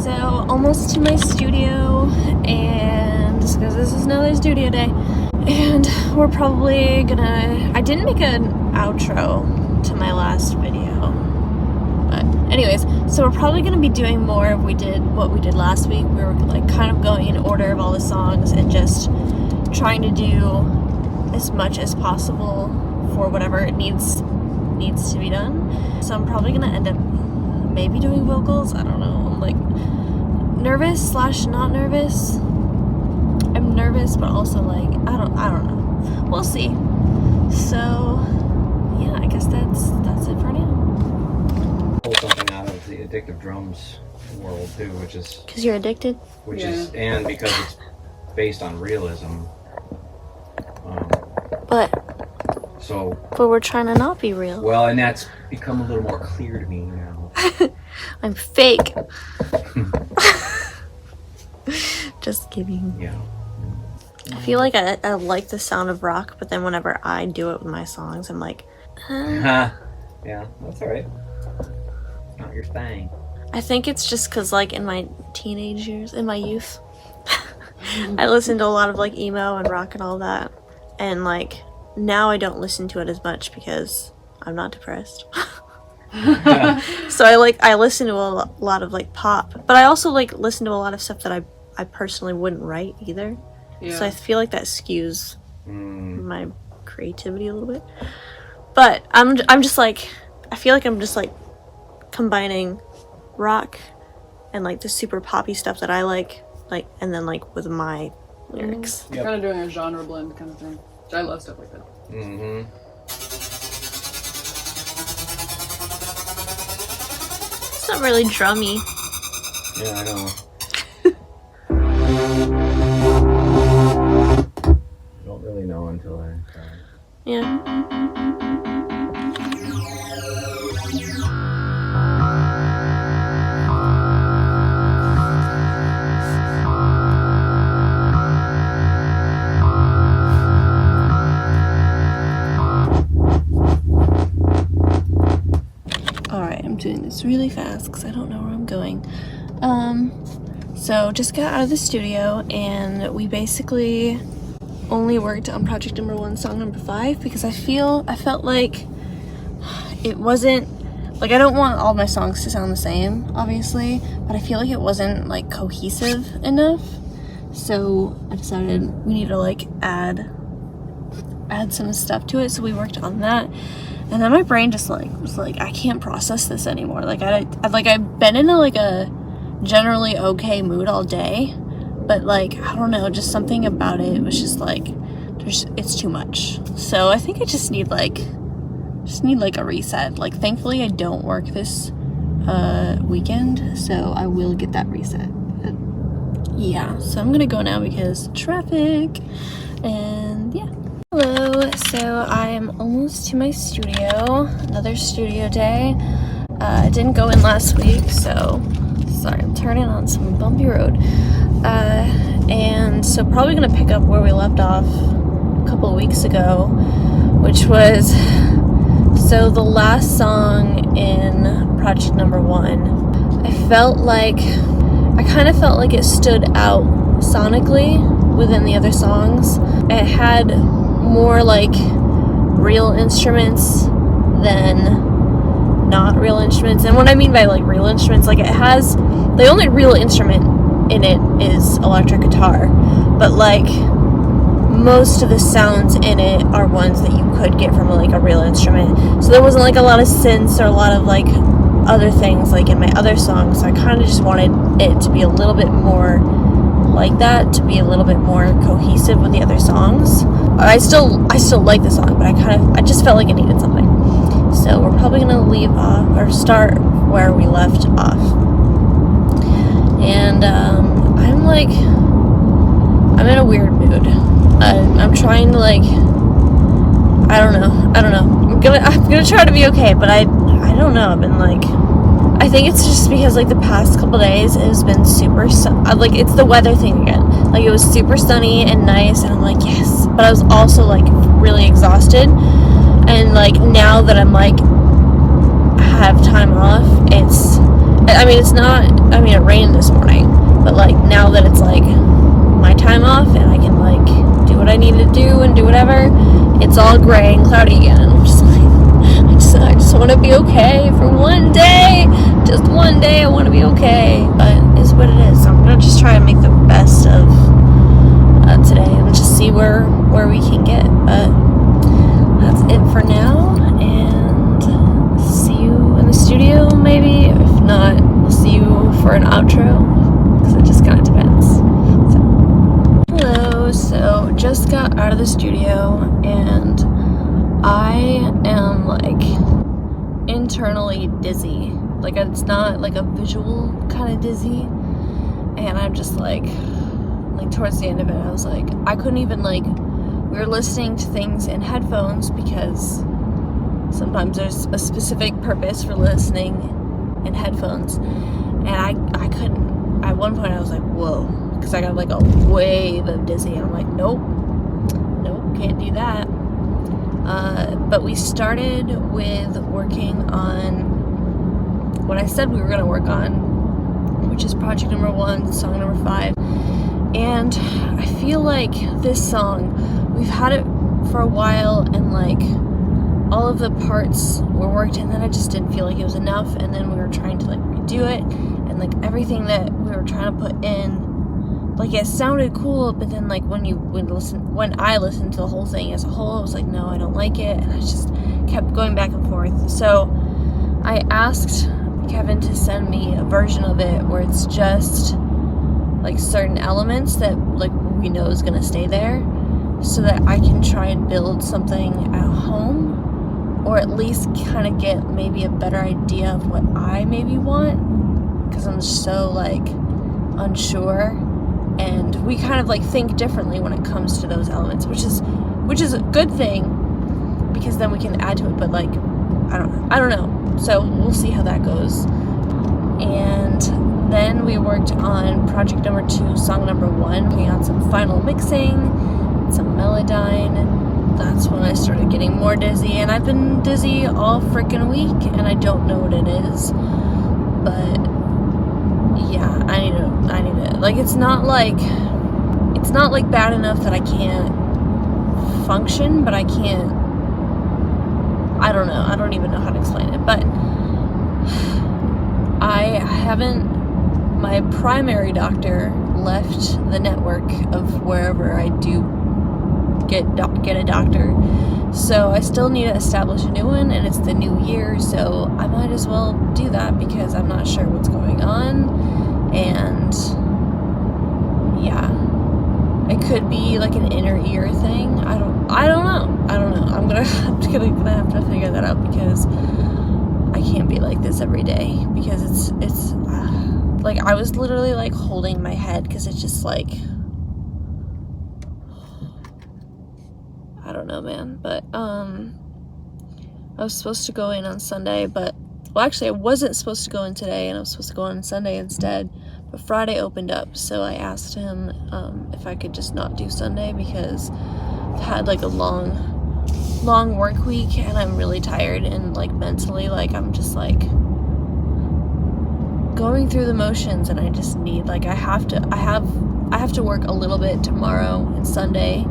So, almost to my studio, and just because this is another studio day, and we're probably gonna, I didn't make an outro to my last video, but anyways, so we're probably gonna be doing more of what we did last week. We were like kind of going in order of all the songs and just trying to do as much as possible for whatever it needs to be done. So I'm probably gonna end up maybe doing vocals. I don't know. I'm like nervous / not nervous. I'm nervous, but also like I don't know. We'll see. So yeah, I guess that's it for now. Pull something out of the addictive drums world too, which is because you're addicted. And because it's based on realism. But we're trying to not be real. Well, and that's become a little more clear to me now. I'm fake. Just kidding. Yeah. I feel like I like the sound of rock, but then whenever I do it with my songs, I'm like, Yeah, that's alright. Not your thing. I think it's just because, like, in my teenage years, in my youth, I listened to a lot of, like, emo and rock and all that. And, like, now I don't listen to it as much because I'm not depressed. So I listen to a lot of, like, pop. But I also, like, listen to a lot of stuff that I personally wouldn't write either. Yeah. So I feel like that skews my creativity a little bit. But I'm just, like, I feel like I'm just, like, combining rock and, like, the super poppy stuff that I like, and then, like, with my lyrics. Yep. Kind of doing a genre blend kind of thing. I love stuff like that. Mm-hmm. It's not really drummy. Yeah, I know. I don't really know until I try. Yeah. I'm doing this really fast because I don't know where I'm going. So just got out of the studio and we basically only worked on project number 1, song number 5, because I felt like it wasn't, like, I don't want all my songs to sound the same, obviously, but I feel like it wasn't, like, cohesive enough. So I decided we need to, like, add some stuff to it. So we worked on that. And then my brain just, like, was like, I can't process this anymore. Like, I've been in like a generally okay mood all day, but, like, I don't know, just something about it was just like, it's too much. So I think I just need like a reset. Like, thankfully I don't work this weekend, so I will get that reset. But yeah, so I'm gonna go now because traffic, and yeah. Hello, so I'm almost to my studio, another studio day. I didn't go in last week, so sorry, I'm turning on some bumpy road. And so probably gonna pick up where we left off a couple of weeks ago, which was, so the last song in project number 1, I kind of felt like it stood out sonically within the other songs. It had more like real instruments than not real instruments. And what I mean by like real instruments, like, it has, the only real instrument in it is electric guitar, but like most of the sounds in it are ones that you could get from like a real instrument. So there wasn't like a lot of synths or a lot of like other things like in my other songs. So I kind of just wanted it to be a little bit more like that, to be a little bit more cohesive with the other songs. I still like the song, but I just felt like it needed something. So we're probably gonna leave off or start where we left off. And I'm in a weird mood. I'm trying to, like, I don't know. I'm gonna try to be okay, but I don't know. I've been like, I think it's just because like the past couple days it has been super like, it's the weather thing again. Like, it was super sunny and nice, and I'm like, yes, but I was also like really exhausted. And like now that I'm like have time off, I mean, it's not, I mean, it rained this morning, but like now that it's like my time off and I can like do what I need to do and do whatever, it's all gray and cloudy again. And I'm just like, I just want to be okay for one day. Just one day I want to be okay. But it's what it is. I'm going to just try and make the best of today and just see where we can get. But that's it for now. And see you in the studio maybe. If not, we'll see you for an outro. Because it just kind of depends. So, hello. So just got out of the studio and I am like internally dizzy. Like it's not like a visual kind of dizzy. And I'm just like towards the end of it, I was like, I couldn't even like, we were listening to things in headphones because sometimes there's a specific purpose for listening in headphones. And I couldn't, at one point I was like, whoa, because I got like a wave of dizzy. I'm like, nope, can't do that. But we started with working on what I said we were going to work on, which is project number 1, song number 5. And I feel like this song, we've had it for a while and like all of the parts were worked and then I just didn't feel like it was enough, and then we were trying to like redo it and like everything that we were trying to put in, like it sounded cool, but then like when I listened to the whole thing as a whole, I was like, no, I don't like it, and I just kept going back and forth. So I asked Kevin to send me a version of it where it's just like certain elements that like we know is gonna stay there, so that I can try and build something at home, or at least kind of get maybe a better idea of what I maybe want, because I'm so like unsure. And we kind of like think differently when it comes to those elements, which is a good thing because then we can add to it. But like, I don't know. So we'll see how that goes. And then we worked on project number 2, song number 1, putting out some final mixing, some melodyne. That's when I started getting more dizzy, and I've been dizzy all freaking week, and I don't know what it is. But yeah, I need to like, it's not like bad enough that I can't function, but I can't, I don't know, I don't even know how to explain it. But my primary doctor left the network of wherever I do get a doctor, so I still need to establish a new one, and it's the new year, so I might as well do that because I'm not sure what's going on. And yeah, it could be like an inner ear thing. I don't know. I'm gonna have to figure that out because I can't be like this every day, because it's like I was literally like holding my head because it's just like, I don't know, man. But I was supposed to go in on Sunday, but well, actually I wasn't supposed to go in today, and I was supposed to go in on Sunday instead, but Friday opened up, so I asked him if I could just not do Sunday because I've had like a long work week and I'm really tired, and like mentally, like I'm just like going through the motions, and I just need, like, I have to work a little bit tomorrow and Sunday,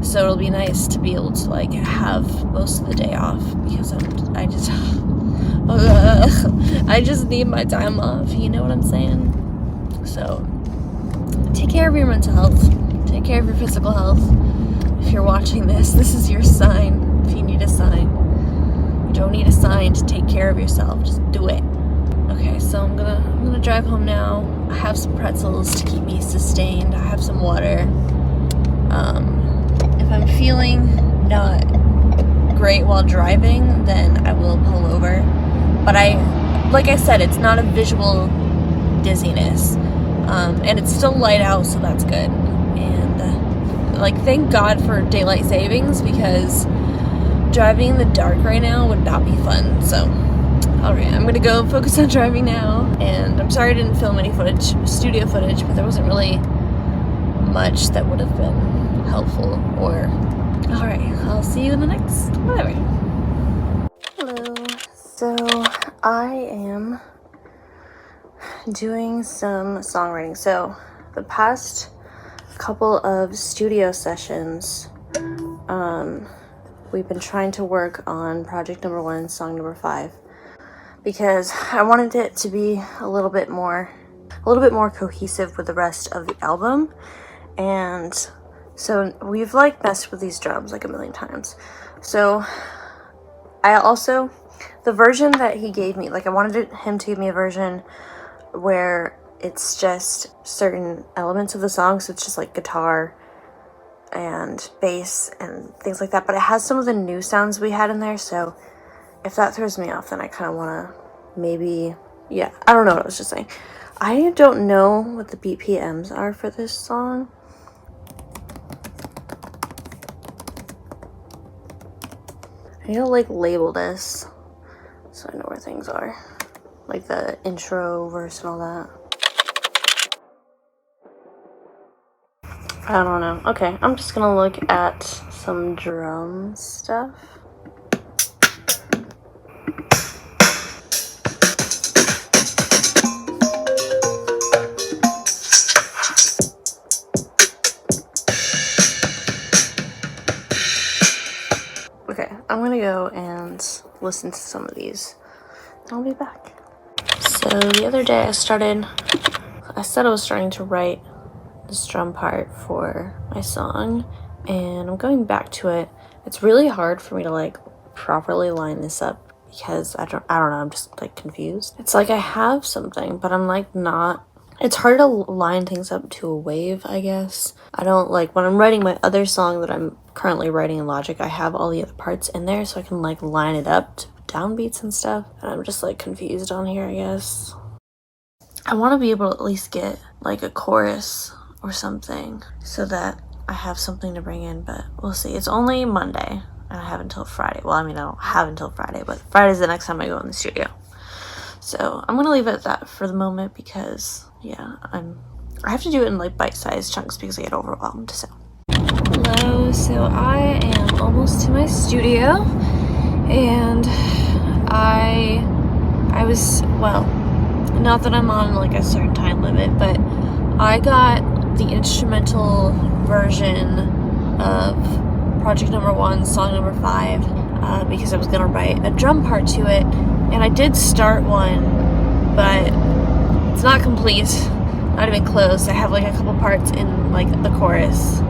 so it'll be nice to be able to like have most of the day off, because I just need my time off, you know what I'm saying? So take care of your mental health, take care of your physical health. If you're watching this is your sign. If you need a sign, you don't need a sign to take care of yourself, just do it. Okay, so I'm gonna drive home now. I have some pretzels to keep me sustained. I have some water. If I'm feeling not great while driving, then I will pull over. But like I said, it's not a visual dizziness. And it's still light out, so that's good. And like, thank God for daylight savings, because driving in the dark right now would not be fun. So alright, I'm gonna go focus on driving now, and I'm sorry I didn't film any studio footage, but there wasn't really much that would have been helpful, or... Alright, I'll see you in the next whatever. Hello. So, I am doing some songwriting. So the past couple of studio sessions, we've been trying to work on project number 1, song number 5, because I wanted it to be a little bit more cohesive with the rest of the album. And so we've like messed with these drums like a million times. So I also, the version that he gave me, like I wanted him to give me a version where it's just certain elements of the song, so it's just like guitar and bass and things like that, but it has some of the new sounds we had in there. So if that throws me off, then I kind of want to maybe, yeah, I don't know what I was just saying. I don't know what the BPMs are for this song. I need to like label this so I know where things are, like the intro, verse, and all that. I don't know. Okay, I'm just gonna look at some drum stuff. Okay, I'm gonna go and listen to some of these. I'll be back. So the other day I said I was starting to write this drum part for my song, and I'm going back to it. It's really hard for me to like properly line this up because I don't know, I'm just like confused. It's like I have something, but I'm like not. It's hard to line things up to a wave, I guess. I don't like when I'm writing my other song that I'm currently writing in Logic, I have all the other parts in there so I can like line it up to downbeats and stuff. And I'm just like confused on here, I guess. I want to be able to at least get like a chorus or something so that I have something to bring in, but we'll see. It's only Monday and I have until Friday. Well, I mean, I don't have until Friday, but Friday's the next time I go in the studio. So I'm gonna leave it at that for the moment because yeah, I have to do it in like bite-sized chunks because I get overwhelmed. So hello, so I am almost to my studio, and I was, well, not that I'm on like a certain time limit, but I got the instrumental version of project number 1, song number 5, because I was gonna write a drum part to it, and I did start one, but it's not complete, not even close. I have like a couple parts in like the chorus,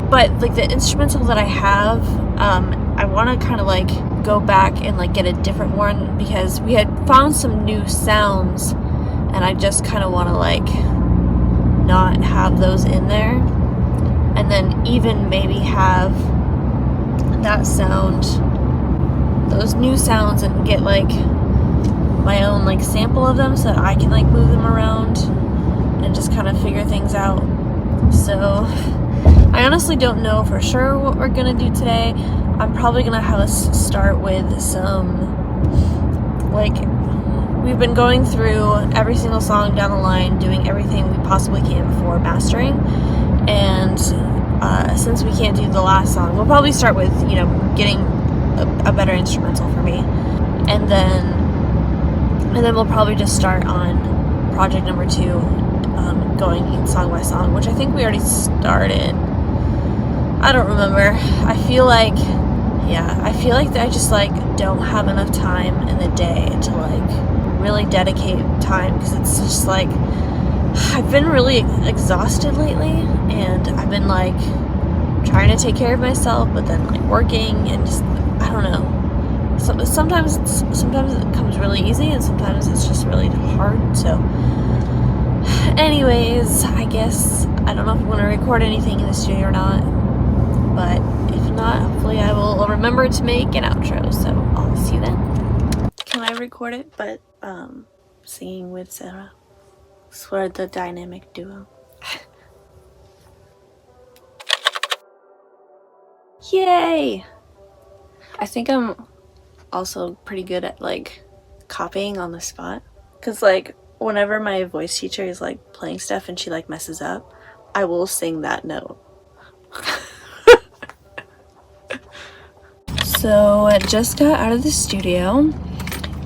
but like the instrumental that I have, I want to kind of like go back and like get a different one because we had found some new sounds, and I just kind of want to like not have those in there, and then even maybe have that sound, those new sounds, and get like my own like sample of them so that I can like move them around and just kind of figure things out. So I honestly don't know for sure what we're gonna do today. I'm probably gonna have us start with some, like, we've been going through every single song down the line, doing everything we possibly can before mastering, and since we can't do the last song, we'll probably start with, you know, getting a better instrumental for me, and then we'll probably just start on project number 2, going song by song, which I think we already started. I don't remember. I feel like I just like don't have enough time in the day to like really dedicate time, because it's just like I've been really exhausted lately, and I've been like trying to take care of myself, but then like working, and just I don't know. Sometimes it comes really easy, and sometimes it's just really hard. So anyways, I guess I don't know if I'm gonna record anything in the studio or not, but if not, hopefully I will remember to make an outro. So I'll see you then. Can I record it but singing with Sarah? We're the dynamic duo. Yay! I think I'm also pretty good at like copying on the spot, because like whenever my voice teacher is like playing stuff and she like messes up, I will sing that note. So I just got out of the studio,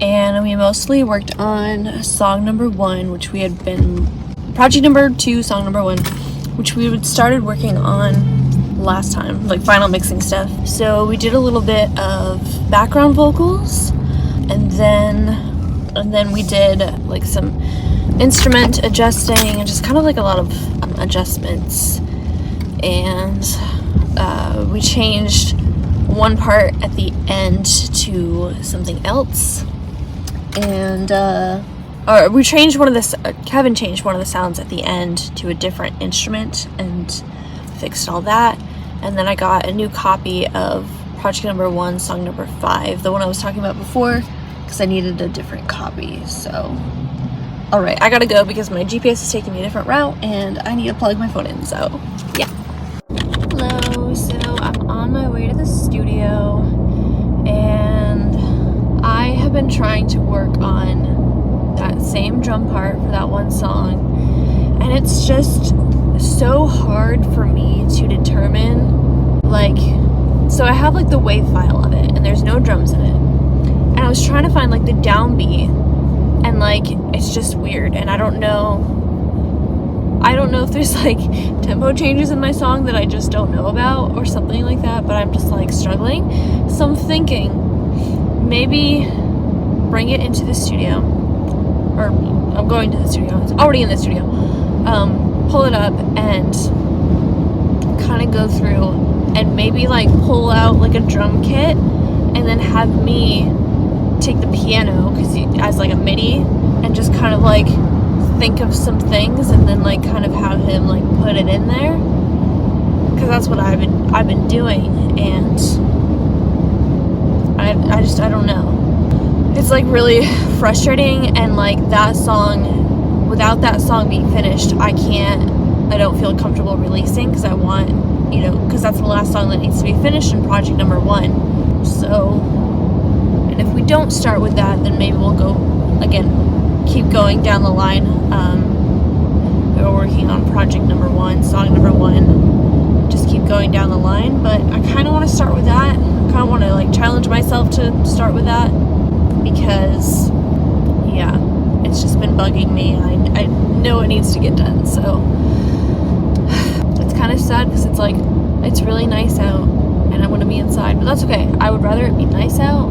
and we mostly worked on song number 1, which we had been project number 2, song number 1, which we had started working on last time, like final mixing stuff. So we did a little bit of background vocals, and then we did like some instrument adjusting and just kind of like a lot of adjustments. And we changed one part at the end to something else, and or we changed one of the Kevin changed one of the sounds at the end to a different instrument and fixed all that. And then I got a new copy of project number 1, song number 5, the one I was talking about before, because I needed a different copy. So alright, I gotta go because my GPS is taking me a different route and I need to plug my phone in, so yeah. Hello, so I'm on my way to the studio, and I have been trying to work on that same drum part for that one song, and it's just so hard for me to determine, like, so I have like the wave file of it and there's no drums in it, and I was trying to find like the downbeat, and like it's just weird, and I don't know if there's like tempo changes in my song that I just don't know about or something like that, but I'm just like struggling. So I'm thinking maybe bring it into the studio, or I'm going to the studio, it's already in the studio, pull it up and kind of go through and maybe like pull out like a drum kit and then have me take the piano as like a MIDI and just kind of like think of some things and then like kind of have him like put it in there, because that's what I've been doing, and I don't know, it's like really frustrating. And like that song, without that song being finished, I don't feel comfortable releasing, because I want, you know, because that's the last song that needs to be finished in project number 1. So, and if we don't start with that, then maybe we'll go again, keep going down the line. We're working on project number 1, song number 1, just keep going down the line. But I kind of want to start with that. I kind of want to like challenge myself to start with that, because yeah, it's just been bugging me. I know it needs to get done, so it's kind of sad because it's like it's really nice out and I want to be inside, but that's okay. I would rather it be nice out,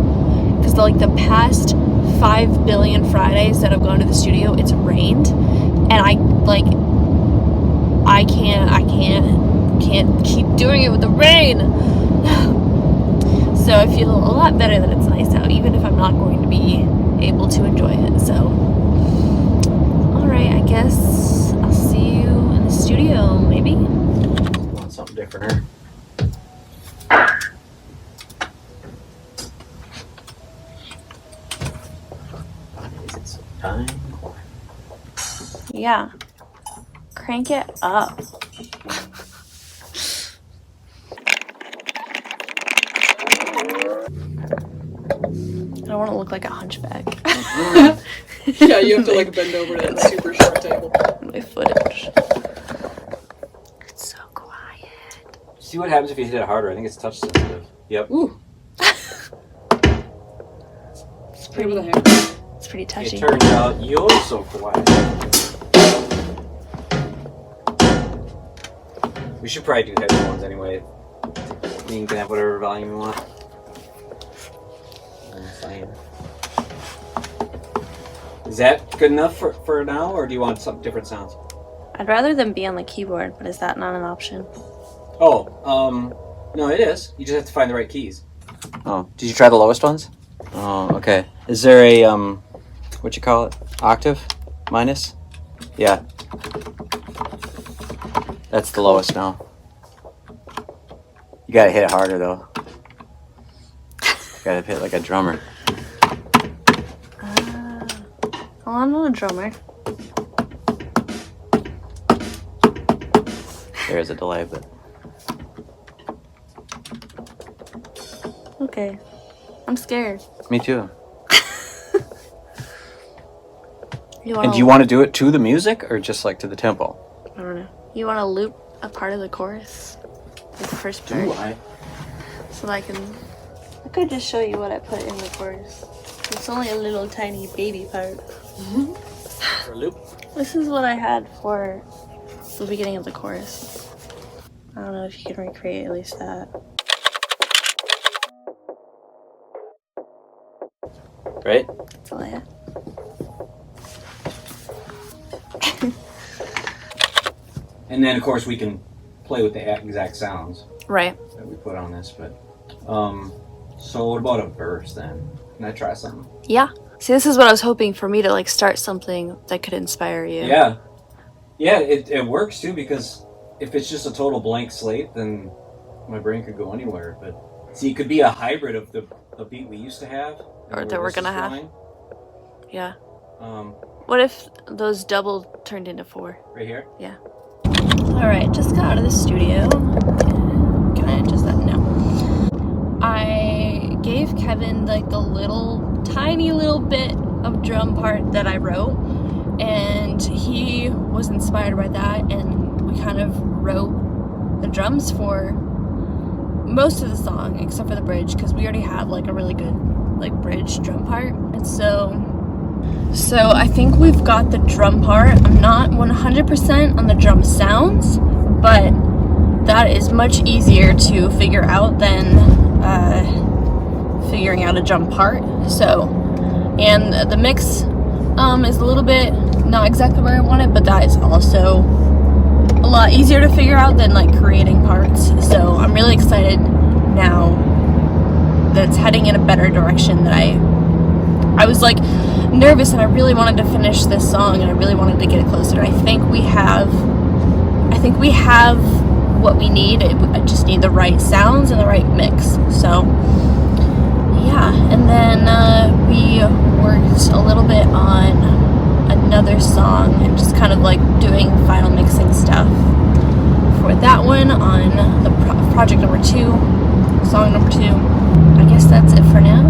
because like the past 5 billion Fridays that I've gone to the studio, it's rained, and I can't keep doing it with the rain. So I feel a lot better that it's nice out, even if I'm not going to be able to enjoy it. So alright, I guess I'll see you in the studio, maybe. Want something different, huh? Is it some time? Yeah. Crank it up. I don't want to look like a hunchback. Yeah, you have to like bend over to that super short table. My footage. It's so quiet. See what happens if you hit it harder. I think it's touch sensitive. Yep. Ooh. It's pretty. It's pretty touchy. It turns out you're so quiet. We should probably do headphones anyway. You can have whatever volume you want. Is that good enough for now, or do you want some different sounds? I'd rather them be on the keyboard, but is that not an option? Oh, no, it is. You just have to find the right keys. Oh, did you try the lowest ones? Oh, okay. Is there a, what you call it? Octave? Minus? Yeah. That's the lowest now. You gotta hit it harder, though. You gotta hit like a drummer. Well, I'm not a drummer. There is a delay, but... Okay. I'm scared. Me too. And do you want to do it to the music, or just like to the tempo? I don't know. You want to loop a part of the chorus? Like the first part? Do I? So that I could just show you what I put in the chorus. It's only a little tiny baby part. For a loop. This is what I had for the beginning of the chorus. I don't know if you can recreate at least that. Right? That's all I had. And then, of course, we can play with the exact sounds Right. that we put on this. But so what about a verse then? Can I try something? Yeah. See, this is what I was hoping for me to like start something that could inspire you. Yeah. Yeah, it works too, because if it's just a total blank slate, then my brain could go anywhere. But see, it could be a hybrid of the beat we used to have, Or that we're gonna have. going. Yeah. What if those double turned into 4? Right here? Yeah. Alright, just got out of the studio. Can I adjust that? No. I gave Kevin like the tiny little bit of drum part that I wrote, and he was inspired by that, and we kind of wrote the drums for most of the song except for the bridge, because we already have like a really good like bridge drum part. And so I think we've got the drum part. I'm not 100% on the drum sounds, but that is much easier to figure out than figuring out a drum part. So, and the mix is a little bit not exactly where I want it, but that is also a lot easier to figure out than like creating parts. So I'm really excited now that it's heading in a better direction. That I was like nervous, and I really wanted to finish this song, and I really wanted to get it closer. I think we have what we need. I just need the right sounds and the right mix. So yeah, and then we worked a little bit on another song and just kind of like doing final mixing stuff for that one on the project number 2, song number 2. I guess that's it for now.